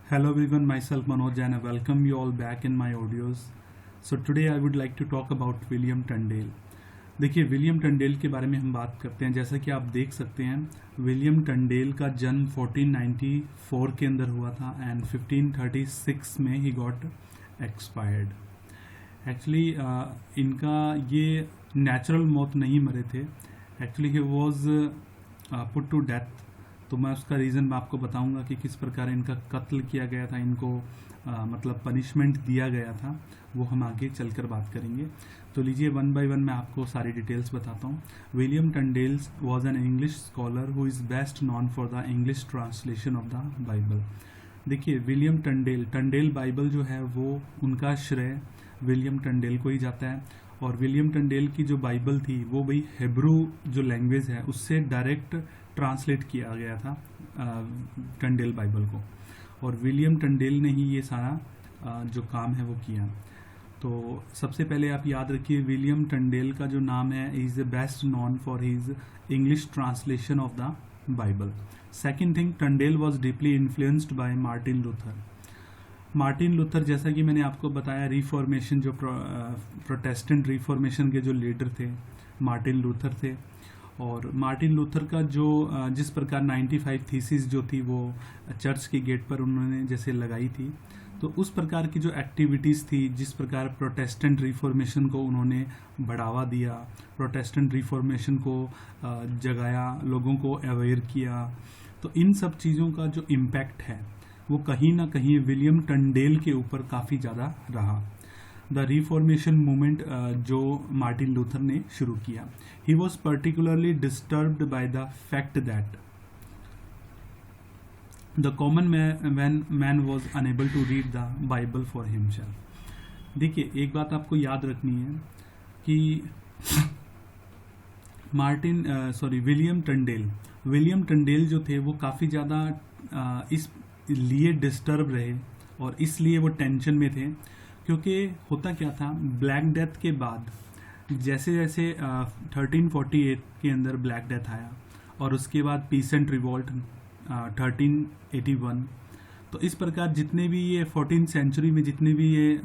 Hello everyone, myself Manoj and I welcome you all back in my audios. So today I would like to talk about William Tyndale. देखिए William Tandel के बारे में हम बात करते हैं। जैसा कि आप देख सकते हैं विलियम टंडेल का जन्म 1494 के अंदर हुआ था एंड 1536 में ही गॉट एक्सपायर्ड। एक्चुअली इनका ये नेचुरल मौत नहीं मरे थे, actually he was put to death. तो मैं उसका रीज़न मैं आपको बताऊंगा कि किस प्रकार इनका कत्ल किया गया था, इनको मतलब पनिशमेंट दिया गया था, वो हम आगे चलकर बात करेंगे। तो लीजिए वन बाय वन मैं आपको सारी डिटेल्स बताता हूँ। William Tyndale was an English scholar who is best non for the English translation of the Bible. देखिए विलियम टंडेल बाइबल जो है वो उनका श्रेय विलियम टंडेल को ही जाता है। और विलियम टंडेल की जो बाइबल थी वो भाई हिब्रू जो लैंग्वेज है उससे डायरेक्ट ट्रांसलेट किया गया था टंडेल बाइबल को, और विलियम टंडेल ने ही ये सारा जो काम है वो किया। तो सबसे पहले आप याद रखिए विलियम टंडेल का जो नाम है is the best non for his English translation of the Bible. Second thing, Tandel was deeply influenced by Martin Luther. जैसा कि मैंने आपको बताया रिफॉर्मेशन जो प्रोटेस्टेंट रिफॉर्मेशन के जो लीडर थे मार्टिन लूथर थे। और मार्टिन लूथर का जो जिस प्रकार 95 थीसिस जो थी वो चर्च के गेट पर उन्होंने जैसे लगाई थी, तो उस प्रकार की जो एक्टिविटीज़ थी, जिस प्रकार प्रोटेस्टेंट रिफॉर्मेशन को उन्होंने बढ़ावा दिया, प्रोटेस्टेंट रिफॉर्मेशन को जगाया, लोगों को अवेयर किया, तो इन सब चीज़ों का जो इम्पैक्ट है वो कहीं ना कहीं विलियम टंडेल के ऊपर काफ़ी ज़्यादा रहा। द रिफॉर्मेशन मूवमेंट जो मार्टिन लूथर ने शुरू किया, he was particularly disturbed by the fact that the common man was unable to read the Bible for himself. देखिए एक बात आपको याद रखनी है कि विलियम टंडेल जो थे वो काफ़ी ज़्यादा इस लिए डिस्टर्ब रहे और इसलिए वो टेंशन में थे, क्योंकि होता क्या था ब्लैक डेथ के बाद जैसे जैसे 1348 के अंदर ब्लैक डेथ आया और उसके बाद पीसेंट रिवॉल्ट 1381, तो इस प्रकार जितने भी ये 14th सेंचुरी में जितने भी ये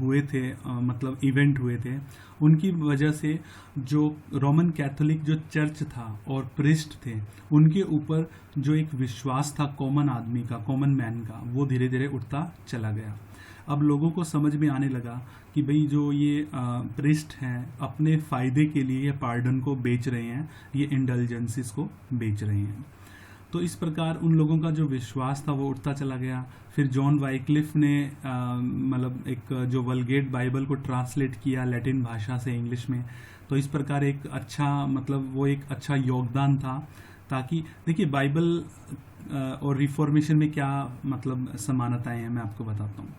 हुए थे मतलब इवेंट हुए थे, उनकी वजह से जो रोमन कैथोलिक जो चर्च था और प्रिस्ट थे उनके ऊपर जो एक विश्वास था कॉमन आदमी का, कॉमन मैन का, वो धीरे धीरे उठता चला गया। अब लोगों को समझ में आने लगा कि भाई जो ये प्रिस्ट हैं अपने फ़ायदे के लिए ये पार्डन को बेच रहे हैं, ये इंडल्जेंसेस को बेच रहे हैं। तो इस प्रकार उन लोगों का जो विश्वास था वो उठता चला गया। फिर जॉन वाइक्लिफ ने मतलब एक जो वल्गेट बाइबल को ट्रांसलेट किया लैटिन भाषा से इंग्लिश में, तो इस प्रकार एक अच्छा मतलब वो एक अच्छा योगदान था। ताकि देखिए बाइबल और रिफॉर्मेशन में क्या मतलब समानताएं हैं मैं आपको बताता हूँ।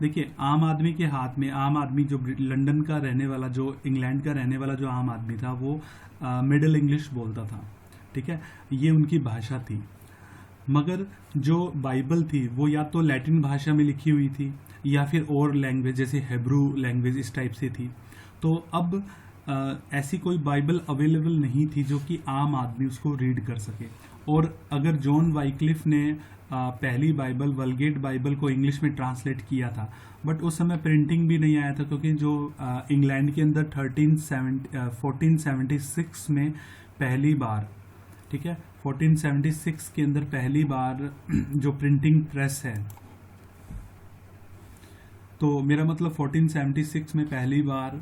देखिए आम आदमी के हाथ में, आम आदमी जो लंदन का रहने वाला, जो इंग्लैंड का रहने वाला जो आम आदमी था वो मिडिल इंग्लिश बोलता था, ठीक है, ये उनकी भाषा थी। मगर जो बाइबल थी वो या तो लैटिन भाषा में लिखी हुई थी या फिर और लैंग्वेज जैसे हिब्रू लैंग्वेज इस टाइप से थी। तो अब ऐसी कोई बाइबल अवेलेबल नहीं थी जो कि आम आदमी उसको रीड कर सके। और अगर जॉन वाइक्लिफ ने पहली बाइबल वल्गेट बाइबल को इंग्लिश में ट्रांसलेट किया था, बट उस समय प्रिंटिंग भी नहीं आया था, क्योंकि जो इंग्लैंड के अंदर 1476 में पहली बार, ठीक है, 1476 के अंदर पहली बार जो प्रिंटिंग प्रेस है, तो मेरा मतलब 1476 में पहली बार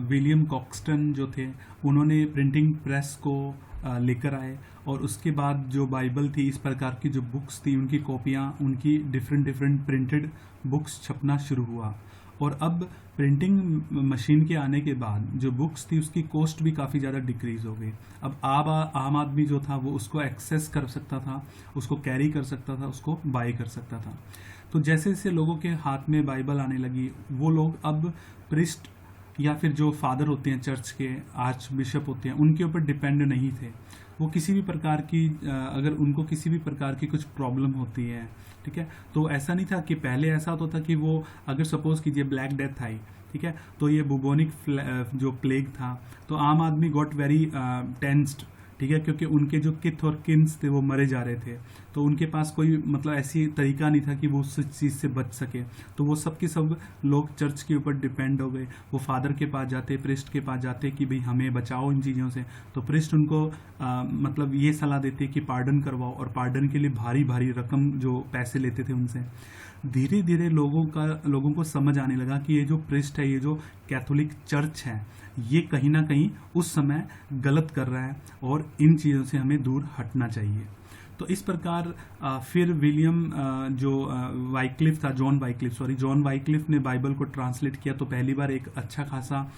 विलियम कॉक्सटन जो थे उन्होंने प्रिंटिंग प्रेस को लेकर आए, और उसके बाद जो बाइबल थी इस प्रकार की जो बुक्स थी उनकी कॉपियाँ, उनकी डिफरेंट प्रिंटेड बुक्स छपना शुरू हुआ। और अब प्रिंटिंग मशीन के आने के बाद जो बुक्स थी उसकी कॉस्ट भी काफ़ी ज़्यादा डिक्रीज़ हो गई। अब आम आदमी जो था वो उसको एक्सेस कर सकता था, उसको कैरी कर सकता था, उसको बाय कर सकता था। तो जैसे जैसे लोगों के हाथ में बाइबल आने लगी, वो लोग अब प्रिस्ट या फिर जो फादर होते हैं चर्च के, आर्च बिशप होते हैं, उनके ऊपर डिपेंड नहीं थे। वो किसी भी प्रकार की अगर उनको किसी भी प्रकार की कुछ प्रॉब्लम होती है, ठीक है, तो ऐसा नहीं था कि पहले ऐसा होता था कि वो अगर सपोज कीजिए ब्लैक डेथ आई, ठीक है, तो ये बुबोनिक जो प्लेग था, तो आम आदमी गॉट वेरी टेंस्ड, ठीक है, क्योंकि उनके जो किथ और किन्स थे वो मरे जा रहे थे। तो उनके पास कोई मतलब ऐसी तरीका नहीं था कि वो उस चीज़ से बच सके। तो वो सब के सब लोग चर्च के ऊपर डिपेंड हो गए। वो फादर के पास जाते, प्रिस्ट के पास जाते कि भाई हमें बचाओ इन चीज़ों से। तो प्रिस्ट उनको मतलब ये सलाह देते कि पार्डन करवाओ, और पार्डन के लिए भारी भारी रकम जो पैसे लेते थे उनसे। धीरे धीरे लोगों को समझ आने लगा कि ये जो प्रिस्ट है, ये जो कैथोलिक चर्च है, ये कहीं ना कहीं उस समय गलत कर रहा है और इन चीज़ों से हमें दूर हटना चाहिए। तो इस प्रकार फिर विलियम जो वाइक्लिफ था, जॉन वाइक्लिफ ने बाइबल को ट्रांसलेट किया। तो पहली बार एक अच्छा खासा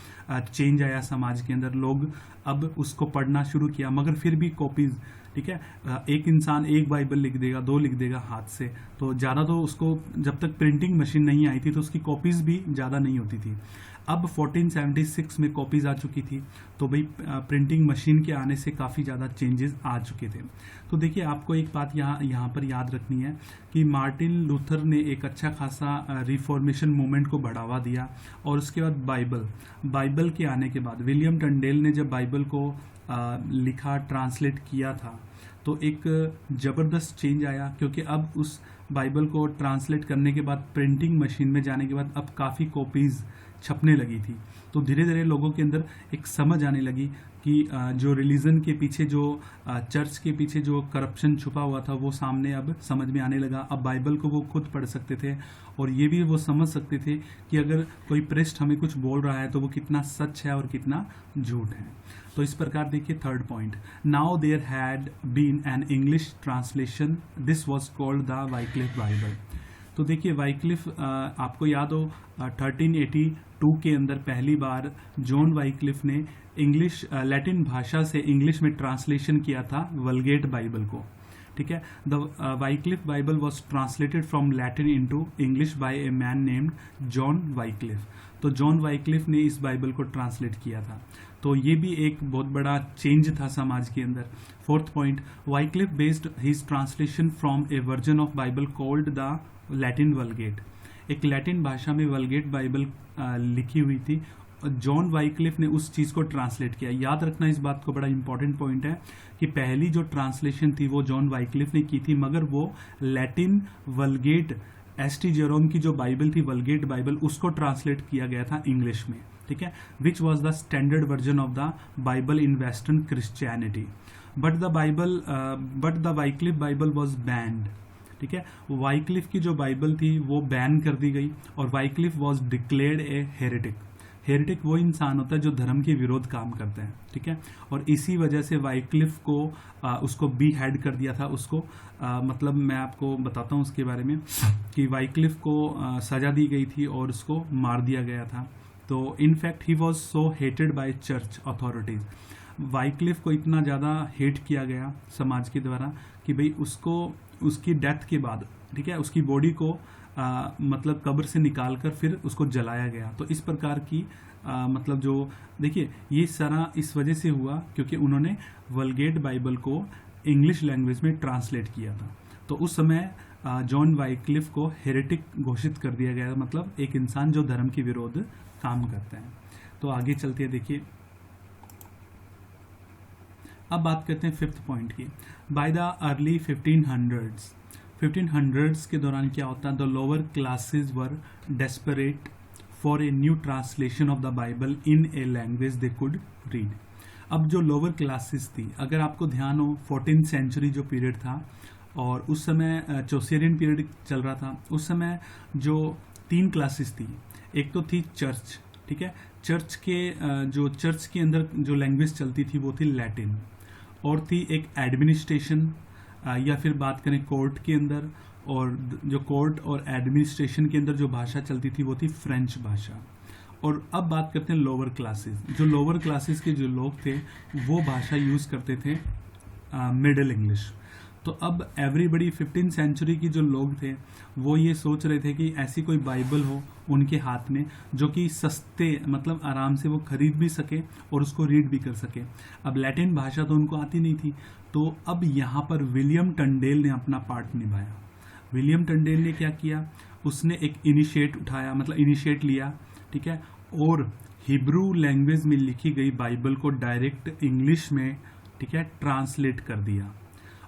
चेंज आया समाज के अंदर। लोग अब उसको पढ़ना शुरू किया, मगर फिर भी कॉपीज, ठीक है, एक इंसान एक बाइबल लिख देगा, 2 लिख देगा हाथ से, तो ज़्यादा तो उसको, जब तक प्रिंटिंग मशीन नहीं आई थी तो उसकी कॉपीज़ भी ज़्यादा नहीं होती थी। अब 1476 में कॉपीज़ आ चुकी थी, तो भाई प्रिंटिंग मशीन के आने से काफ़ी ज़्यादा चेंजेस आ चुके थे। तो देखिए, आपको एक बात यहाँ पर याद रखनी है कि मार्टिन लूथर ने एक अच्छा खासा रिफॉर्मेशन मूवमेंट को बढ़ावा दिया, और उसके बाद बाइबल के आने के बाद विलियम टंडेल ने जब बाइबल को लिखा, ट्रांसलेट किया था, तो एक ज़बरदस्त चेंज आया, क्योंकि अब उस बाइबल को ट्रांसलेट करने के बाद, प्रिंटिंग मशीन में जाने के बाद, अब काफ़ी कॉपीज़ छपने लगी थी। तो धीरे धीरे लोगों के अंदर एक समझ आने लगी कि जो रिलीजन के पीछे, जो चर्च के पीछे जो करप्शन छुपा हुआ था, वो सामने अब समझ में आने लगा। अब बाइबल को वो खुद पढ़ सकते थे, और ये भी वो समझ सकते थे कि अगर कोई प्रेस्ट हमें कुछ बोल रहा है तो वो कितना सच है और कितना झूठ है। तो इस प्रकार देखिए, third point, now there had been an English translation, this was called the Wycliffe Bible. तो देखिए, वाइक्लिफ, आपको याद हो 1382 के अंदर पहली बार जॉन वाइक्लिफ ने लैटिन भाषा से इंग्लिश में ट्रांसलेशन किया था वल्गेट बाइबल को, ठीक है। The Wycliffe Bible was translated from Latin into English by a man named John Wycliffe. तो जॉन वाइक्लिफ ने इस बाइबल को ट्रांसलेट किया था। तो ये भी एक बहुत बड़ा चेंज था समाज के अंदर। Fourth point, Wycliffe based his translation from a version of Bible called the Latin Vulgate. एक लैटिन भाषा में वल्गेट बाइबल लिखी हुई थी, जॉन वाइक्लिफ ने उस चीज़ को ट्रांसलेट किया। याद रखना इस बात को, बड़ा इंपॉर्टेंट पॉइंट है कि पहली जो ट्रांसलेशन थी वो जॉन वाइक्लिफ ने की थी, मगर वो लैटिन वल्गेट, एस.टी. जेरोम की जो बाइबल थी वल्गेट बाइबल, उसको ट्रांसलेट किया गया था इंग्लिश में, ठीक है, which was the standard version of the Bible in western Christianity. But the Wycliffe Bible was banned, ठीक है। वाइक्लिफ की जो बाइबल थी वो बैन कर दी गई, और Wycliffe was declared A heretic. Heretic वो इंसान होता है जो धर्म के विरोध काम करता है, ठीक है। और इसी वजह से वाइक्लिफ को उसको बी हेड कर दिया था। उसको मतलब मैं आपको बताता हूँ उसके बारे में कि वाइक्लिफ को सजा दी गई थी और उसको मार दिया गया था। तो in fact he was so hated by church authorities. Wycliffe को इतना ज़्यादा हेट किया गया समाज के द्वारा कि भाई उसको उसकी डेथ के बाद, ठीक है, उसकी बॉडी को मतलब कब्र से निकाल कर फिर उसको जलाया गया। तो इस प्रकार की मतलब जो देखिए, ये सारा इस वजह से हुआ क्योंकि उन्होंने वल्गेट बाइबल को इंग्लिश लैंग्वेज में ट्रांसलेट किया था। तो उस समय जॉन वाइक्लिफ को हेरेटिक घोषित कर दिया गया, मतलब एक इंसान जो धर्म के विरोध काम करता है। तो आगे चलते हैं, देखिए अब बात करते हैं फिफ्थ पॉइंट की। बाय द अर्ली 1500s के दौरान क्या होता है, the lower classes were desperate for a new translation of the Bible in a language they could read. अब जो लोअर क्लासेस थी, अगर आपको ध्यान हो 14th सेंचुरी जो पीरियड था, और उस समय चौसेरियन पीरियड चल रहा था, उस समय जो 3 क्लासेस थी, एक तो थी चर्च, ठीक है, चर्च के अंदर जो लैंग्वेज चलती थी वो थी लैटिन, और थी एक एडमिनिस्ट्रेशन या फिर बात करें कोर्ट के अंदर, और जो कोर्ट और एडमिनिस्ट्रेशन के अंदर जो भाषा चलती थी वो थी फ्रेंच भाषा। और अब बात करते हैं लोअर क्लासेस। जो लोअर क्लासेस के जो लोग थे वो भाषा यूज़ करते थे मिडिल इंग्लिश। तो अब एवरीबडी 15th सेंचुरी की जो लोग थे वो ये सोच रहे थे कि ऐसी कोई बाइबल हो उनके हाथ में जो कि सस्ते, मतलब आराम से वो खरीद भी सके और उसको रीड भी कर सके। अब लैटिन भाषा तो उनको आती नहीं थी, तो अब यहाँ पर विलियम टंडेल ने अपना पार्ट निभाया। विलियम टंडेल ने क्या किया, उसने एक इनिशिएट लिया, ठीक है, और हिब्रू लैंग्वेज में लिखी गई बाइबल को डायरेक्ट इंग्लिश में, ठीक है, ट्रांसलेट कर दिया।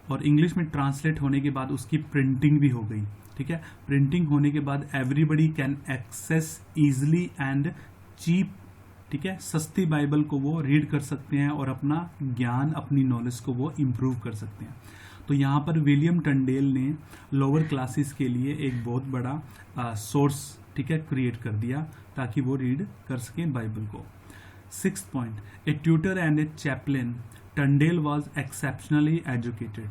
और इंग्लिश में ट्रांसलेट होने के बाद उसकी प्रिंटिंग भी हो गई, ठीक है। प्रिंटिंग होने के बाद everybody can access easily and cheap, ठीक है, सस्ती बाइबल को वो रीड कर सकते हैं और अपना ज्ञान, अपनी नॉलेज को वो इम्प्रूव कर सकते हैं। तो यहाँ पर विलियम टंडेल ने लोअर क्लासेस के लिए एक बहुत बड़ा सोर्स, ठीक है, क्रिएट कर दिया ताकि वो रीड कर सकें बाइबल को। 6th point, A tutor and A Chaplin, Tandel was exceptionally educated.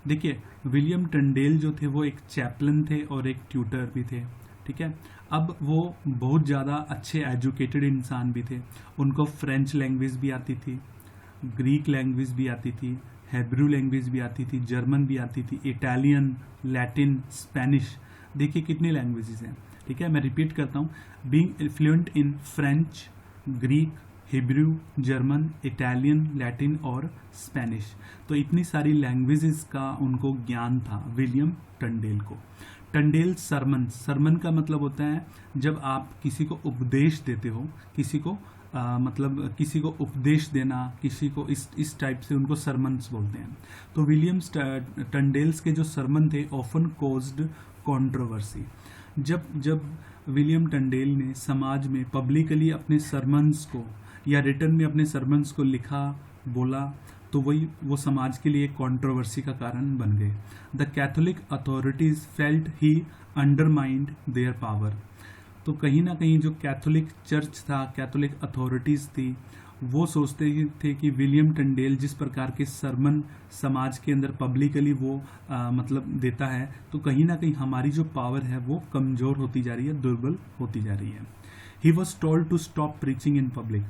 देखिए विलियम टंडेल जो थे वो एक चैपलिन थे और एक ट्यूटर भी थे, ठीक है। अब वो बहुत ज़्यादा अच्छे एजुकेटेड इंसान भी थे। उनको फ्रेंच लैंग्वेज भी आती थी, ग्रीक लैंग्वेज भी आती थी, हेब्रू लैंग्वेज भी आती थी, जर्मन भी आती थी, इटालियन, लैटिन, स्पेनिश, देखिए कितनी लैंग्वेजेस हैं, ठीक है। मैं रिपीट करता हूँ, being fluent in French, Greek, Hebrew, German, Italian, Latin और स्पेनिश। तो इतनी सारी लैंग्वेजेस का उनको ज्ञान था विलियम टंडेल को। टंडेल सरमन का मतलब होता है जब आप किसी को उपदेश देते हो, किसी को मतलब किसी को उपदेश देना, किसी को इस टाइप से उनको सरमन्स बोलते हैं। तो विलियम टंडेल्स के जो सरमन थे ऑफन कॉज्ड कंट्रोवर्सी। जब विलियम टंडेल ने समाज में पब्लिकली अपने सरमन्स को या रिटर्न में अपने सरमन्स को लिखा, बोला, तो वो समाज के लिए कंट्रोवर्सी का कारण बन गए। The Catholic authorities felt he undermined their power. तो कहीं ना कहीं जो कैथोलिक चर्च था, कैथोलिक अथॉरिटीज़ थी, वो सोचते थे कि विलियम टंडेल जिस प्रकार के सरमन समाज के अंदर पब्लिकली वो मतलब देता है, तो कहीं ना कहीं हमारी जो पावर है वो कमज़ोर होती जा रही है, दुर्बल होती जा रही है। He was told to stop preaching in public.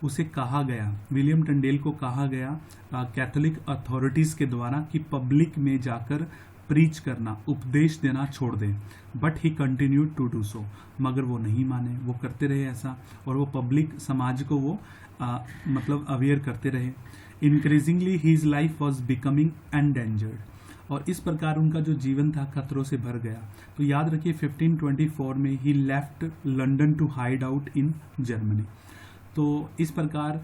उसे कहा गया, विलियम टंडेल को कहा गया कैथोलिक अथॉरिटीज़ के द्वारा कि पब्लिक में जाकर प्रीच करना, उपदेश देना छोड़ दें। But he continued to do so, मगर वो नहीं माने, वो करते रहे ऐसा, और वो पब्लिक समाज को वो मतलब अवेयर करते रहे। Increasingly his life was becoming endangered, और इस प्रकार उनका जो जीवन था खतरों से भर गया। तो याद रखिए 1524 में he left London to hide out in Germany. तो इस प्रकार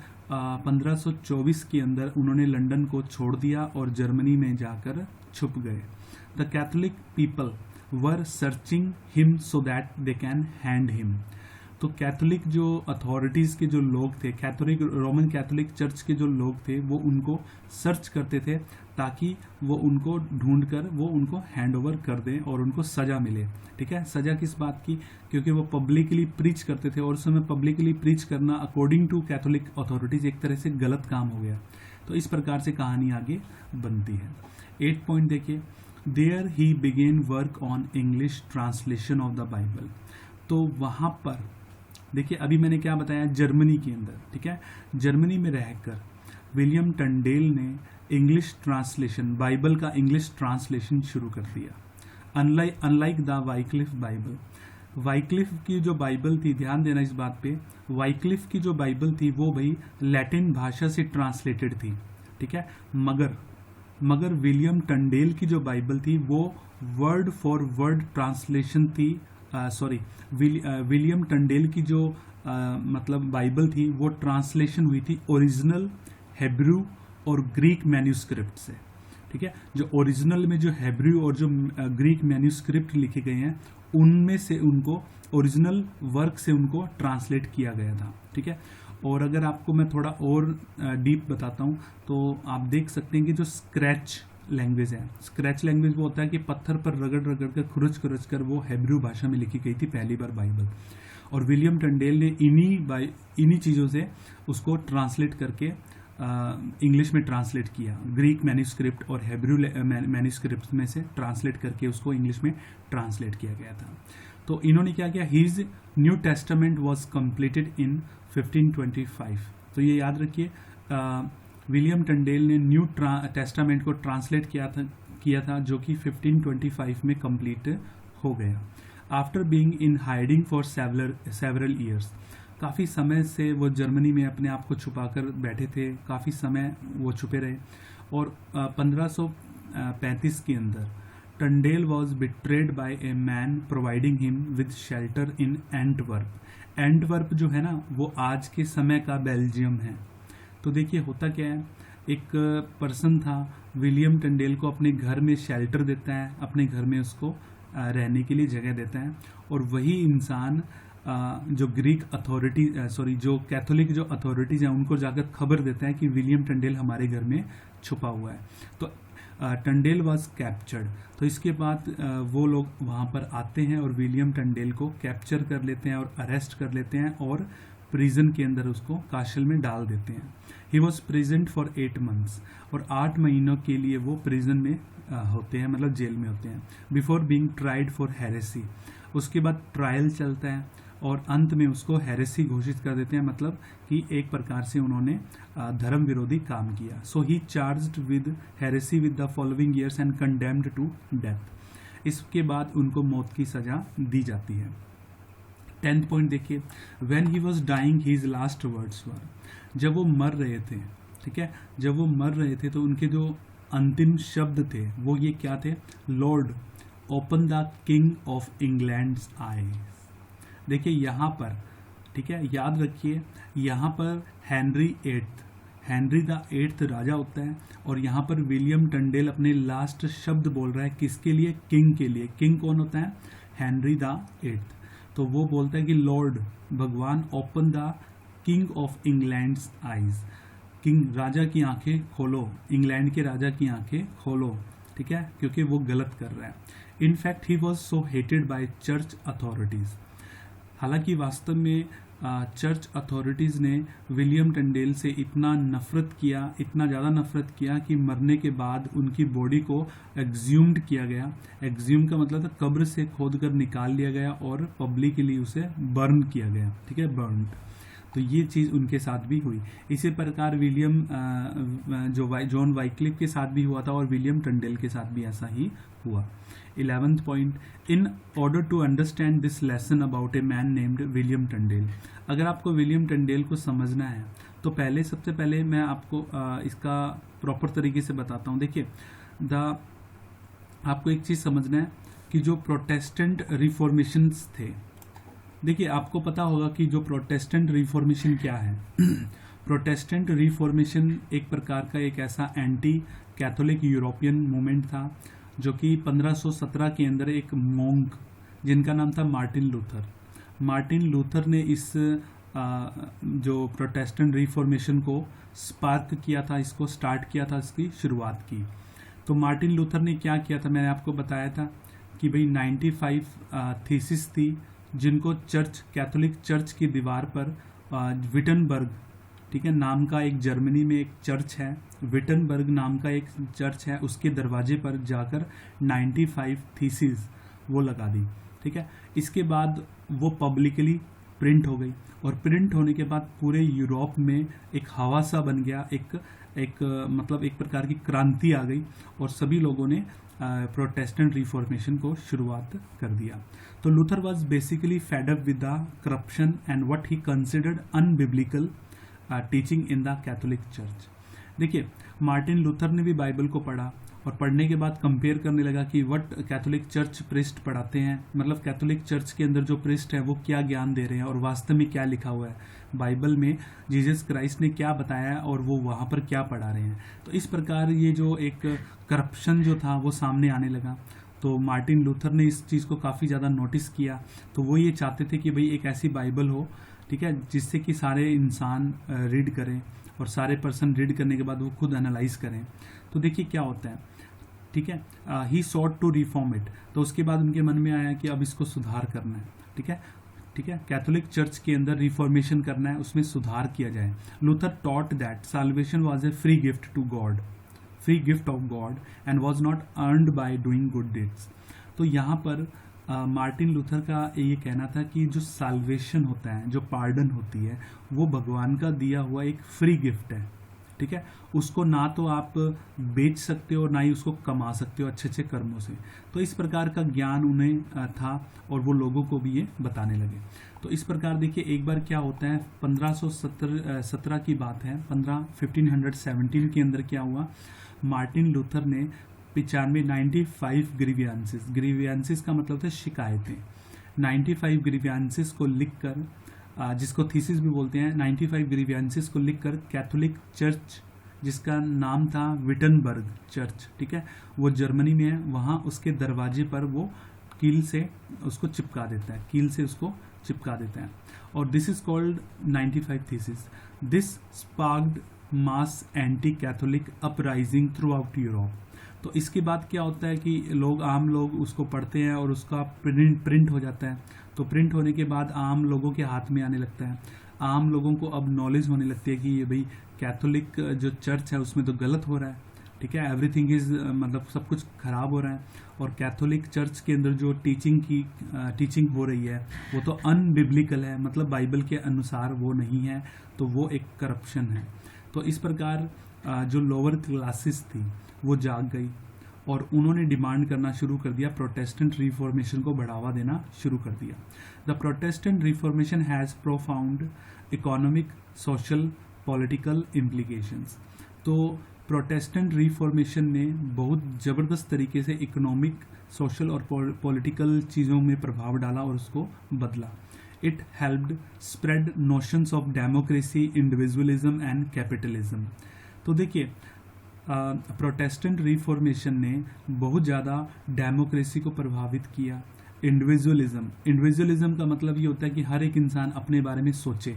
1524 के अंदर उन्होंने लंदन को छोड़ दिया और जर्मनी में जाकर छुप गए। The Catholic people were searching him so that they can hand him. तो कैथोलिक जो अथॉरिटीज़ के जो लोग थे, कैथोलिक रोमन कैथोलिक चर्च के जो लोग थे, वो उनको सर्च करते थे ताकि वो उनको ढूंढकर वो उनको हैंड ओवर कर दें और उनको सज़ा मिले, ठीक है। सज़ा किस बात की? क्योंकि वो पब्लिकली प्रीच करते थे और उस समय पब्लिकली प्रीच करना अकॉर्डिंग टू कैथोलिक अथॉरिटीज़ एक तरह से गलत काम हो गया। तो इस प्रकार से कहानी आगे बनती है। 8 पॉइंट देखिए, there he began work on English translation of the Bible. तो वहाँ पर देखिए, अभी मैंने क्या बताया, जर्मनी के अंदर, ठीक है, जर्मनी में रहकर विलियम टंडेल ने इंग्लिश ट्रांसलेशन, बाइबल का इंग्लिश ट्रांसलेशन शुरू कर दिया। Unlike the Wycliffe Bible, Wycliffe की जो बाइबल थी, ध्यान देना इस बात पे, वाइक्लिफ की जो बाइबल थी वो भाई लैटिन भाषा से ट्रांसलेटेड थी, ठीक है, मगर विलियम टंडेल की जो बाइबल थी वो वर्ड फॉर वर्ड ट्रांसलेशन थी। विलियम टंडेल की जो मतलब बाइबल थी वो ट्रांसलेशन हुई थी ओरिजिनल हेब्रू और ग्रीक मैन्यूस्क्रिप्ट से, ठीक है। जो ओरिजिनल में जो हेब्रू और जो ग्रीक मैन्यूस्क्रिप्ट लिखे गए हैं उनमें से उनको ओरिजिनल वर्क से उनको ट्रांसलेट किया गया था, ठीक है। और अगर आपको मैं थोड़ा और डीप बताता हूँ तो आप देख सकते हैं कि जो स्क्रैच लैंग्वेज है, स्क्रैच लैंग्वेज वो होता है कि पत्थर पर रगड़ रगड़ कर खुरच कर वो हेब्रू भाषा में लिखी गई थी पहली बार बाइबल, और विलियम टंडेल ने इन्हीं चीज़ों से उसको ट्रांसलेट करके इंग्लिश में ट्रांसलेट किया। ग्रीक मैन्यूस्क्रिप्ट और हेब्रू मैन्यूस्क्रिप्ट में से ट्रांसलेट करके उसको इंग्लिश में ट्रांसलेट किया गया था। तो इन्होंने क्या किया, his New Testament was completed in 1525। तो ये याद रखिए, विलियम टंडेल ने न्यू टेस्टामेंट को ट्रांसलेट किया था जो कि 1525 में कंप्लीट हो गया। After being in hiding for several years, काफ़ी समय से वो जर्मनी में अपने आप को छुपाकर बैठे थे, काफ़ी समय वो छुपे रहे, और 1535 के अंदर Tyndale was betrayed by a man providing him with shelter in Antwerp. Antwerp जो है ना वो आज के समय का बेल्जियम है। तो देखिए होता क्या है, एक पर्सन था विलियम टंडेल को अपने घर में शेल्टर देता है, अपने घर में उसको रहने के लिए जगह देता है, और वही इंसान जो ग्रीक अथॉरिटी जो कैथोलिक जो अथॉरिटीज़ हैं उनको जाकर खबर देता है कि विलियम टंडेल हमारे घर में छुपा हुआ है। तो टंडेल वाज कैप्चर्ड। तो इसके बाद वो लोग वहाँ पर आते हैं और विलियम टंडेल को कैप्चर कर लेते हैं और अरेस्ट कर लेते हैं और प्रिजन के अंदर उसको काशल में डाल देते हैं। He was present for 8 months, और 8 महीनों के लिए वो प्रिजन में होते हैं, मतलब जेल में होते हैं, before being tried for heresy. उसके बाद ट्रायल चलता है और अंत में उसको हेरेसी घोषित कर देते हैं, मतलब कि एक प्रकार से उन्होंने धर्म विरोधी काम किया। So he charged with heresy with the following years and condemned to death. इसके बाद उनको मौत की सजा दी जाती है। 10th पॉइंट देखिए, when he was dying his last words were, जब वो मर रहे थे, ठीक है, जब वो मर रहे थे तो उनके जो अंतिम शब्द थे वो ये क्या थे, Lord open the king of England's eyes. देखिए यहाँ पर, ठीक है, याद रखिए यहाँ पर हेनरी द 8th राजा होता है, और यहाँ पर विलियम टंडेल अपने लास्ट शब्द बोल रहा है किसके लिए, किंग के लिए। किंग कौन होता है, हेनरी द 8th। तो वो बोलता है कि लॉर्ड भगवान open the king of England's eyes, king राजा की आंखें खोलो, इंग्लैंड के राजा की आंखें खोलो, ठीक है, क्योंकि वो गलत कर रहा है। In fact he was so hated by church authorities. हालांकि वास्तव में चर्च अथॉरिटीज़ ने विलियम टंडेल से इतना नफरत किया, इतना ज़्यादा नफरत किया कि मरने के बाद उनकी बॉडी को एक्ज्यूम्ड किया गया। एक्ज्यूम का मतलब था कब्र से खोद कर निकाल लिया गया और पब्लिकली उसे बर्न किया गया, ठीक है, बर्न। तो ये चीज़ उनके साथ भी हुई। इसी प्रकार विलियम जॉन वाइक्लिफ के साथ भी हुआ था और विलियम टंडेल के साथ भी ऐसा ही हुआ। 11th point, in order to understand this lesson about a man named William Tyndale. अगर आपको विलियम टंडेल को समझना है तो सबसे पहले मैं आपको इसका प्रॉपर तरीके से बताता हूँ। देखिए आपको एक चीज़ समझना है कि जो प्रोटेस्टेंट रिफॉर्मेशंस थे, देखिए आपको पता होगा कि जो प्रोटेस्टेंट रिफॉर्मेशन क्या है। प्रोटेस्टेंट रिफॉर्मेशन एक प्रकार का एक ऐसा एंटी कैथोलिक यूरोपियन मूवमेंट था जो कि 1517 के अंदर एक मोंक जिनका नाम था मार्टिन लूथर ने इस जो प्रोटेस्टेंट रिफॉर्मेशन को स्पार्क किया था, इसको स्टार्ट किया था, इसकी शुरुआत की। तो मार्टिन लूथर ने क्या किया था, मैंने आपको बताया था कि भाई 95 थीसिस थी जिनको कैथोलिक चर्च की दीवार पर विटनबर्ग, ठीक है, नाम का एक जर्मनी में एक चर्च है, विटनबर्ग नाम का एक चर्च है, उसके दरवाजे पर जाकर 95 थीसिस वो लगा दी, ठीक है। इसके बाद वो पब्लिकली प्रिंट हो गई और प्रिंट होने के बाद पूरे यूरोप में एक हवा सा बन गया, मतलब एक प्रकार की क्रांति आ गई और सभी लोगों ने प्रोटेस्टेंट रिफॉर्मेशन को शुरुआत कर दिया। तो Luther was basically fed up with the corruption and what he considered unbiblical teaching in the Catholic church. देखिए मार्टिन लूथर ने भी बाइबल को पढ़ा और पढ़ने के बाद कंपेयर करने लगा कि व्हाट कैथोलिक चर्च प्रीस्ट पढ़ाते हैं, मतलब कैथोलिक चर्च के अंदर जो प्रीस्ट है वो क्या ज्ञान दे रहे हैं और वास्तव में क्या लिखा हुआ है बाइबल में, जीसस क्राइस्ट ने क्या बताया है और वो वहाँ पर क्या पढ़ा रहे हैं। तो इस प्रकार ये जो एक करप्शन जो था वो सामने आने लगा। तो मार्टिन लूथर ने इस चीज़ को काफ़ी ज़्यादा नोटिस किया। तो वो ये चाहते थे कि भाई एक ऐसी बाइबल हो, ठीक है, जिससे कि सारे इंसान रीड करें और सारे पर्सन रीड करने के बाद वो खुद एनालाइज करें। तो देखिए क्या होता है, ठीक है, ही सॉट टू रिफॉर्म इट। तो उसके बाद उनके मन में आया कि अब इसको सुधार करना है, ठीक है, कैथोलिक चर्च के अंदर रिफॉर्मेशन करना है, उसमें सुधार किया जाए। Luther taught that salvation was a free gift to God, free gift of God and was not earned by doing good deeds. तो यहाँ पर मार्टिन लूथर का ये कहना था कि जो साल्वेशन होता है, जो पार्डन होती है, वो भगवान का दिया हुआ एक फ्री गिफ्ट है, ठीक है, उसको ना तो आप बेच सकते हो ना ही उसको कमा सकते हो अच्छे अच्छे कर्मों से। तो इस प्रकार का ज्ञान उन्हें था और वो लोगों को भी ये बताने लगे। तो इस प्रकार देखिए एक बार क्या होता है, 1517 की बात है, 1517 के अंदर क्या हुआ, मार्टिन लूथर ने 95 ग्रीवियंसेस का मतलब था शिकायतें, 95 ग्रीवियंसेस को लिखकर, जिसको थीसिस भी बोलते हैं, 95 ग्रीवियंसेस को लिखकर कैथोलिक चर्च जिसका नाम था विटनबर्ग चर्च, ठीक है, वो जर्मनी में है। वहाँ उसके दरवाजे पर वो कील से उसको चिपका देता है, कील से उसको चिपका देता है। और this is called 95 thesis. This sparked mass anti Catholic uprising through out Europe. तो इसके बाद क्या होता है कि आम लोग उसको पढ़ते हैं और उसका प्रिंट हो जाता है। तो प्रिंट होने के बाद आम लोगों के हाथ में आने लगता है। आम लोगों को अब नॉलेज होने लगती है कि ये भाई कैथोलिक जो चर्च है उसमें तो गलत हो रहा है, ठीक है, एवरीथिंग इज मतलब सब कुछ खराब हो रहा है। और कैथोलिक चर्च के अंदर जो टीचिंग हो रही है वो तो अनबिब्लिकल है, मतलब बाइबल के अनुसार वो नहीं है, तो वो एक करप्शन है। तो इस प्रकार जो लोअर क्लासेस थी वो जाग गई और उन्होंने डिमांड करना शुरू कर दिया, प्रोटेस्टेंट रिफॉर्मेशन को बढ़ावा देना शुरू कर दिया। The Protestant reformation has profound economic, social, political implications. तो प्रोटेस्टेंट रिफॉर्मेशन ने बहुत ज़बरदस्त तरीके से इकोनॉमिक, सोशल और पॉलिटिकल चीज़ों में प्रभाव डाला और उसको बदला। It helped spread notions of democracy, individualism and capitalism. तो देखिए प्रोटेस्टेंट रिफॉर्मेशन ने बहुत ज़्यादा डेमोक्रेसी को प्रभावित किया। इंडिविजुअलिज्म का मतलब ये होता है कि हर एक इंसान अपने बारे में सोचे,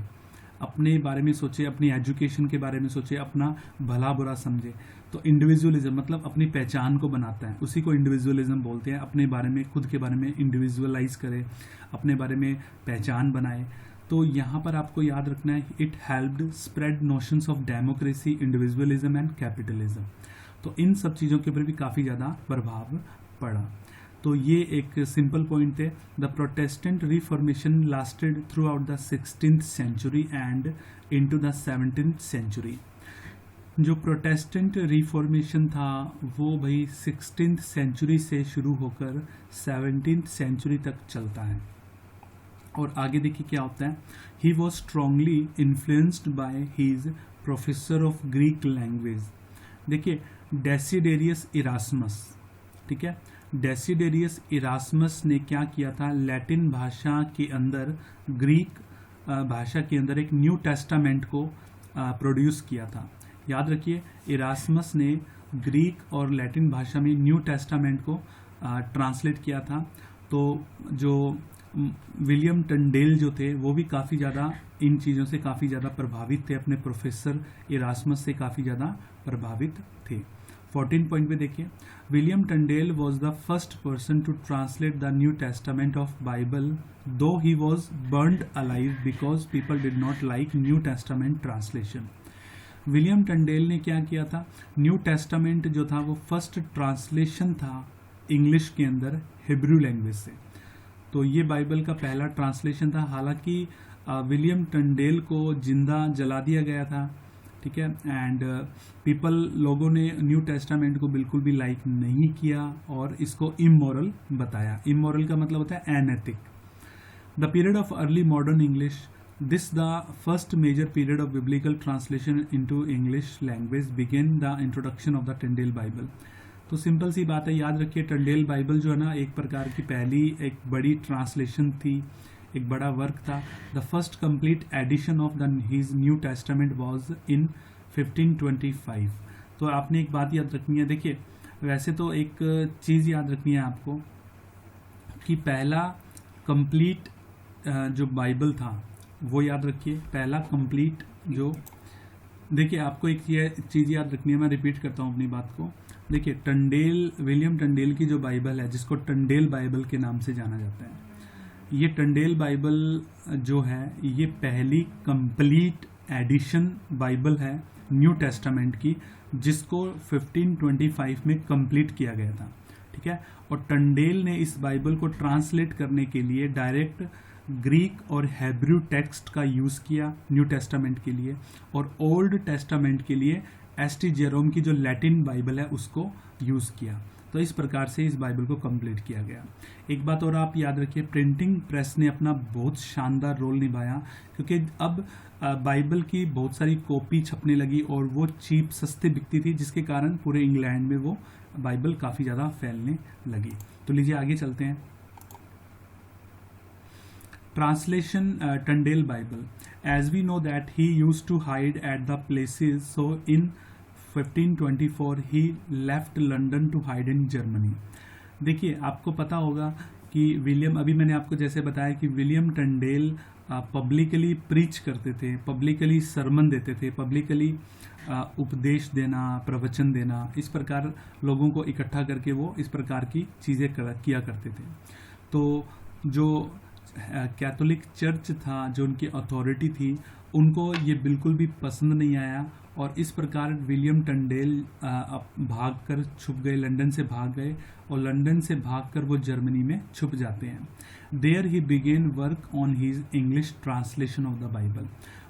अपने बारे में सोचे, अपनी एजुकेशन के बारे में सोचे, अपना भला बुरा समझे। तो इंडिविजुअलिज्म मतलब अपनी पहचान को बनाता है, उसी को इंडिविजुअलिज्म बोलते हैं। अपने बारे में, खुद के बारे में इंडिविजुअलाइज करे, अपने बारे में पहचान बनाए। तो यहाँ पर आपको याद रखना है, it helped spread notions of democracy, individualism and capitalism. तो इन सब चीज़ों के ऊपर भी काफ़ी ज़्यादा प्रभाव पड़ा। तो ये एक सिंपल पॉइंट थे। The Protestant reformation lasted throughout the 16th century and into the 17th century. जो प्रोटेस्टेंट रिफॉर्मेशन था वो भाई 16th सेंचुरी से शुरू होकर 17th सेंचुरी तक चलता है। और आगे देखिए क्या होता है। He was strongly influenced by his professor of Greek language. देखिए डेसिडेरियस इरास्मस, ठीक है, डेसिडेरियस इरास्मस ने क्या किया था, लैटिन भाषा के अंदर, ग्रीक भाषा के अंदर एक न्यू टेस्टामेंट को प्रोड्यूस किया था। याद रखिए इरास्मस ने ग्रीक और लैटिन भाषा में न्यू टेस्टामेंट को ट्रांसलेट किया था। तो जो विलियम टंडेल जो थे वो भी काफ़ी ज़्यादा इन चीज़ों से काफ़ी ज़्यादा प्रभावित थे, अपने प्रोफेसर इरास्मस से काफ़ी ज़्यादा प्रभावित थे। 14 पॉइंट पे देखिए, William Tyndale was the first person to translate the New Testament of Bible, though he was burned alive because people did not like New Testament translation. William Tyndale ने क्या किया था, न्यू टेस्टामेंट जो था वो first translation था English के अंदर हिब्रू लैंग्वेज से। तो ये बाइबल का पहला ट्रांसलेशन था। हालांकि विलियम टंडेल को जिंदा जला दिया गया था, ठीक है, एंड लोगों ने न्यू टेस्टामेंट को बिल्कुल भी लाइक नहीं किया और इसको इमोरल बताया। इमोरल का मतलब होता है अनैतिक। The period of early modern English, this the first major period of biblical translation into English language began the introduction of the Tyndale Bible. तो सिंपल सी बात है, याद रखिए टंडेल बाइबल जो है ना एक प्रकार की पहली एक बड़ी ट्रांसलेशन थी, एक बड़ा वर्क था। The first complete edition of the his New Testament was in 1525। तो आपने एक बात याद रखनी है, देखिए वैसे तो एक चीज़ याद रखनी है आपको कि पहला कंप्लीट जो बाइबल था वो याद रखिए, पहला कंप्लीट जो, देखिए आपको एक चीज़ याद रखनी है, मैं रिपीट करता हूँ अपनी बात को। देखिए विलियम टंडेल की जो बाइबल है, जिसको टंडेल बाइबल के नाम से जाना जाता है, ये टंडेल बाइबल जो है ये पहली कंप्लीट एडिशन बाइबल है न्यू टेस्टामेंट की, जिसको 1525 में कंप्लीट किया गया था, ठीक है। और टंडेल ने इस बाइबल को ट्रांसलेट करने के लिए डायरेक्ट ग्रीक और हेब्रू टेक्स्ट का यूज़ किया न्यू टेस्टामेंट के लिए, और ओल्ड टेस्टामेंट के लिए एस.टी. जेरोम की जो लैटिन बाइबल है उसको यूज़ किया। तो इस प्रकार से इस बाइबल को कंप्लीट किया गया। एक बात और आप याद रखिए, प्रिंटिंग प्रेस ने अपना बहुत शानदार रोल निभाया, क्योंकि अब बाइबल की बहुत सारी कॉपी छपने लगी और वो चीप सस्ते बिकती थी, जिसके कारण पूरे इंग्लैंड में वो बाइबल काफ़ी ज़्यादा फैलने लगी। तो लीजिए आगे चलते हैं। Translation Tandel Bible, as we know that he used to hide at the places, so in 1524 he left London to hide in Germany. देखिए आपको पता होगा कि विलियम, अभी मैंने आपको जैसे बताया कि विलियम टंडेल पब्लिकली प्रीच करते थे, पब्लिकली सरमन देते थे, पब्लिकली उपदेश देना, प्रवचन देना, इस प्रकार लोगों को इकट्ठा करके वो इस प्रकार की चीज़ें किया करते थे। तो जो कैथोलिक चर्च था, जो उनकी अथॉरिटी थी, उनको ये बिल्कुल भी पसंद नहीं आया और इस प्रकार विलियम टंडेल भाग कर छुप गए, लंदन से भाग गए और लंदन से भागकर वो जर्मनी में छुप जाते हैं। There he began work on his English translation of the Bible.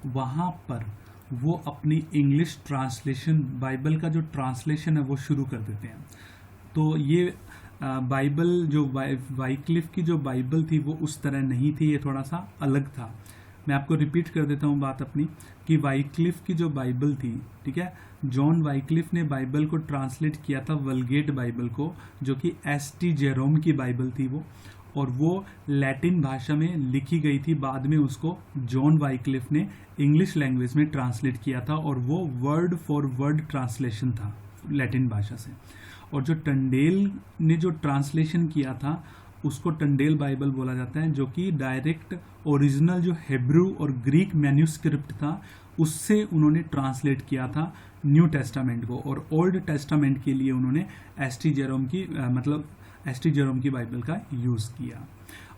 वहाँ पर वो अपनी इंग्लिश ट्रांसलेशन, बाइबल का जो ट्रांसलेशन है वो शुरू कर देते हैं। तो ये बाइबल जो वाइक्लिफ की जो बाइबल थी वो उस तरह नहीं थी, ये थोड़ा सा अलग था। मैं आपको रिपीट कर देता हूँ बात अपनी कि वाइक्लिफ की जो बाइबल थी, ठीक है, जॉन वाइक्लिफ ने बाइबल को ट्रांसलेट किया था, वल्गेट बाइबल को, जो कि एस.टी. जेरोम की बाइबल थी वो, और वो लैटिन भाषा में लिखी गई थी। बाद में उसको जॉन वाइक्लिफ ने इंग्लिश लैंग्वेज में ट्रांसलेट किया था और वो वर्ड फॉर वर्ड ट्रांसलेशन था लैटिन भाषा से। और जो टंडेल ने जो ट्रांसलेशन किया था उसको टंडेल बाइबल बोला जाता है, जो कि डायरेक्ट ओरिजिनल जो हिब्रू और ग्रीक मैन्यूस्क्रिप्ट था उससे उन्होंने ट्रांसलेट किया था न्यू टेस्टामेंट को, और ओल्ड टेस्टामेंट के लिए उन्होंने एस.टी. जेरोम की एस.टी. जेरोम की बाइबल का यूज़ किया।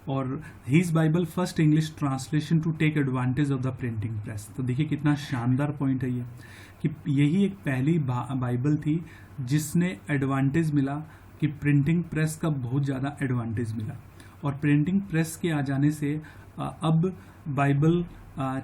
और his Bible first English translation to take advantage of the printing press. तो देखिए कितना शानदार पॉइंट है ये, कि यही एक पहली बाइबल थी जिसने एडवांटेज मिला, कि प्रिंटिंग प्रेस का बहुत ज़्यादा एडवांटेज मिला। और प्रिंटिंग प्रेस के आ जाने से अब बाइबल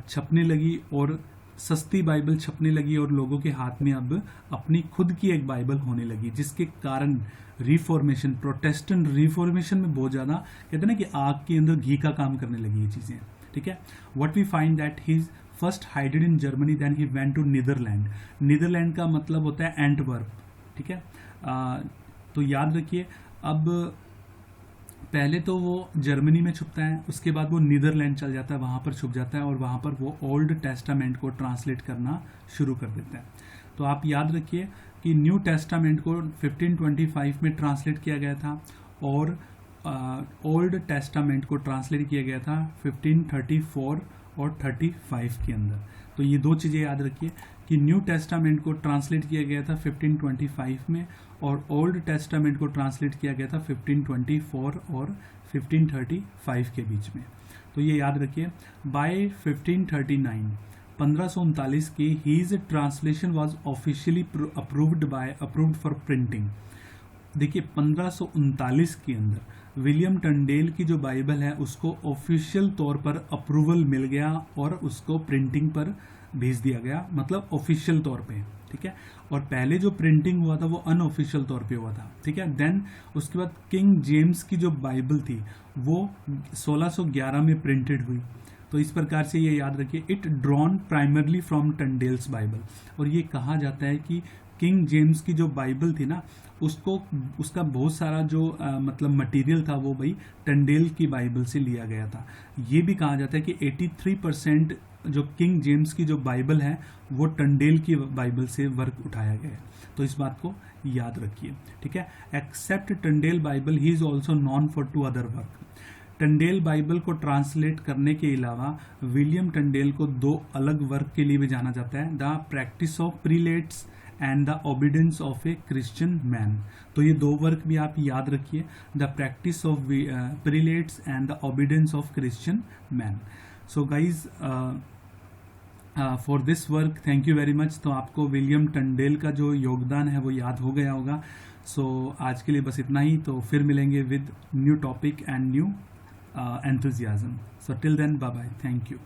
छपने लगी और सस्ती बाइबल छपने लगी और लोगों के हाथ में अब अपनी खुद की एक बाइबल होने लगी, जिसके कारण रिफॉर्मेशन, प्रोटेस्टेंट रिफॉर्मेशन में बहुत ज़्यादा कहते हैं ना कि आग के अंदर घी का काम करने लगी ये चीज़ें, ठीक है। What we find that he first hided in Germany, then he went to Netherland. Netherland का मतलब होता है एंटवर्प, ठीक है। तो याद रखिए, अब पहले तो वो जर्मनी में छुपता है, उसके बाद वो नीदरलैंड चल जाता है, वहाँ पर छुप जाता है और वहाँ पर वो ओल्ड टेस्टामेंट को ट्रांसलेट करना शुरू कर देता है। तो आप याद रखिए कि न्यू टेस्टामेंट को 1525 में ट्रांसलेट किया गया था और ओल्ड टेस्टामेंट को ट्रांसलेट किया गया था 1534 और 35 के अंदर। तो ये दो चीज़ें याद रखिए कि न्यू टेस्टामेंट को ट्रांसलेट किया गया था 1525 में और ओल्ड टेस्टामेंट को ट्रांसलेट किया गया था 1524 और 1535 के बीच में। तो ये याद रखिए। बाय 1539 की his translation was officially approved for printing. देखिए 1539 के अंदर विलियम टंडेल की जो बाइबल है उसको ऑफिशियल तौर पर अप्रूवल मिल गया और उसको प्रिंटिंग पर भेज दिया गया, मतलब ऑफिशियल तौर पे, ठीक है। और पहले जो प्रिंटिंग हुआ था वो अनऑफिशियल तौर पे हुआ था, ठीक है। देन उसके बाद किंग जेम्स की जो बाइबल थी वो 1611 में प्रिंटेड हुई। तो इस प्रकार से ये याद रखिए, it drawn primarily from Tyndale's Bible. और ये कहा जाता है कि किंग जेम्स की जो बाइबल थी ना उसका बहुत सारा जो मतलब मटेरियल था वो भाई टंडेल की बाइबल से लिया गया था। ये भी कहा जाता है कि 83% जो किंग जेम्स की जो बाइबल है वो टंडेल की बाइबल से वर्क उठाया गया है। तो इस बात को याद रखिए, ठीक है। Except Tyndale Bible he is also known for 2 other work. Tyndale Bible को ट्रांसलेट करने के अलावा विलियम टंडेल को 2 अलग वर्क के लिए भी जाना जाता है, the practice of prelates and the obedience of a Christian man. तो ये 2 वर्क भी आप याद रखिए, the practice of prelates and the obedience of Christian man. So guys for this work thank you very much. तो आपको William Tandel का जो योगदान है वो याद हो गया होगा। सो आज के लिए बस इतना ही, तो फिर मिलेंगे with new topic and new enthusiasm. So till then, bye bye, thank you.